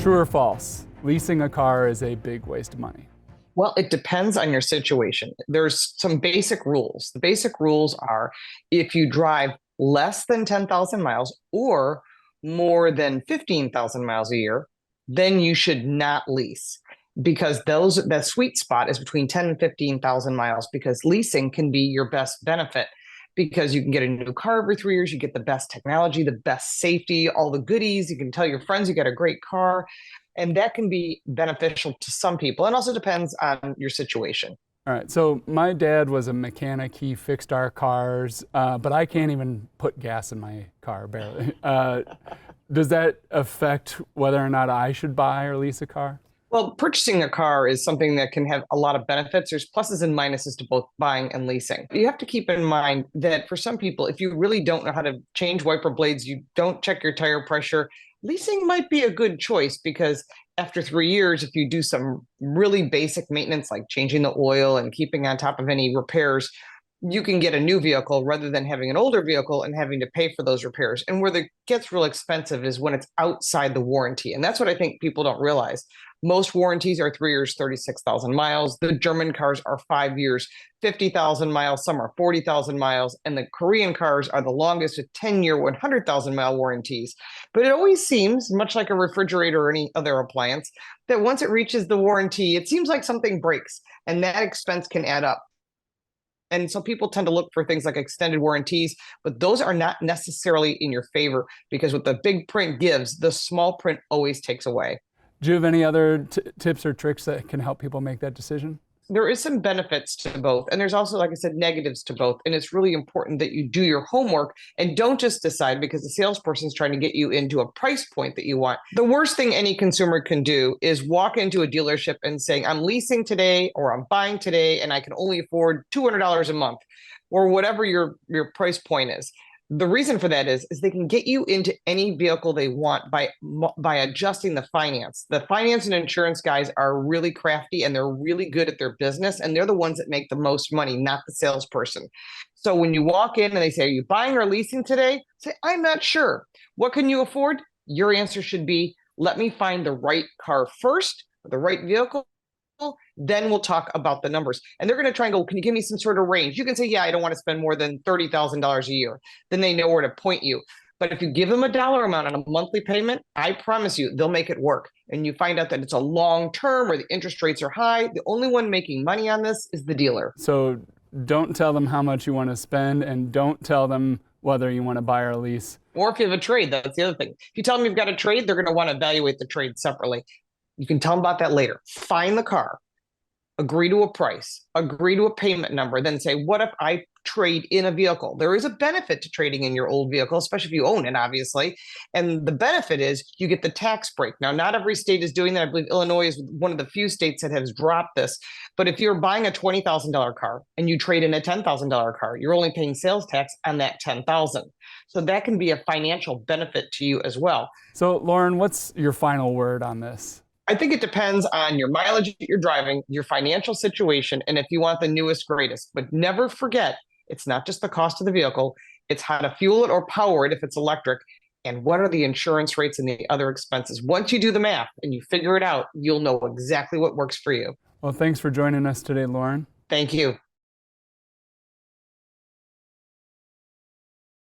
True or false? Leasing a car is a big waste of money. Well, it depends on your situation. There's some basic rules. The basic rules are if you drive less than 10,000 miles or more than 15,000 miles a year, then you should not lease because the sweet spot is between 10 and 15,000 miles because leasing can be your best benefit because you can get a new car every 3 years, you get the best technology, the best safety, all the goodies. You can tell your friends you got a great car. And that can be beneficial to some people. It also depends on your situation. All right, so my dad was a mechanic. He fixed our cars, but I can't even put gas in my car, barely. Does that affect whether or not I should buy or lease a car? Well, purchasing a car is something that can have a lot of benefits. There's pluses and minuses to both buying and leasing. You have to keep in mind that for some people, if you really don't know how to change wiper blades, you don't check your tire pressure, leasing might be a good choice because after 3 years, if you do some really basic maintenance like changing the oil and keeping on top of any repairs, you can get a new vehicle rather than having an older vehicle and having to pay for those repairs. And where it gets real expensive is when it's outside the warranty. And that's what I think people don't realize. Most warranties are 3 years, 36,000 miles. The German cars are 5 years, 50,000 miles. Some are 40,000 miles. And the Korean cars are the longest with 10-year, 100,000 mile warranties. But it always seems, much like a refrigerator or any other appliance, that once it reaches the warranty, it seems like something breaks and that expense can add up. And so people tend to look for things like extended warranties, but those are not necessarily in your favor because what the big print gives, the small print always takes away. Do you have any other tips or tricks that can help people make that decision? There is some benefits to both. And there's also, like I said, negatives to both. And it's really important that you do your homework and don't just decide because the salesperson's trying to get you into a price point that you want. The worst thing any consumer can do is walk into a dealership and saying, I'm leasing today or I'm buying today and I can only afford $200 a month or whatever your price point is. The reason for that is they can get you into any vehicle they want by adjusting the finance. The finance and insurance guys are really crafty and they're really good at their business, and they're the ones that make the most money, not the salesperson. So when you walk in and they say, are you buying or leasing today? Say, I'm not sure. What can you afford? Your answer should be, let me find the right car first, the right vehicle. Then we'll talk about the numbers. And they're going to try and go, can you give me some sort of range? You can say, yeah, I don't want to spend more than $30,000 a year. Then they know where to point you. But if you give them a dollar amount on a monthly payment, I promise you, they'll make it work. And you find out that it's a long term where the interest rates are high. The only one making money on this is the dealer. So don't tell them how much you want to spend and don't tell them whether you want to buy or lease. Or if you have a trade, that's the other thing. If you tell them you've got a trade, they're going to want to evaluate the trade separately. You can tell them about that later. Find the car, agree to a price, agree to a payment number, then say, what if I trade in a vehicle? There is a benefit to trading in your old vehicle, especially if you own it, obviously. And the benefit is you get the tax break. Now, not every state is doing that. I believe Illinois is one of the few states that has dropped this. But if you're buying a $20,000 car and you trade in a $10,000 car, you're only paying sales tax on that $10,000. So that can be a financial benefit to you as well. So Lauren, what's your final word on this? I think it depends on your mileage that you're driving, your financial situation, and if you want the newest, greatest. But never forget, it's not just the cost of the vehicle, it's how to fuel it or power it if it's electric, and what are the insurance rates and the other expenses. Once you do the math and you figure it out, you'll know exactly what works for you. Well, thanks for joining us today, Lauren. Thank you.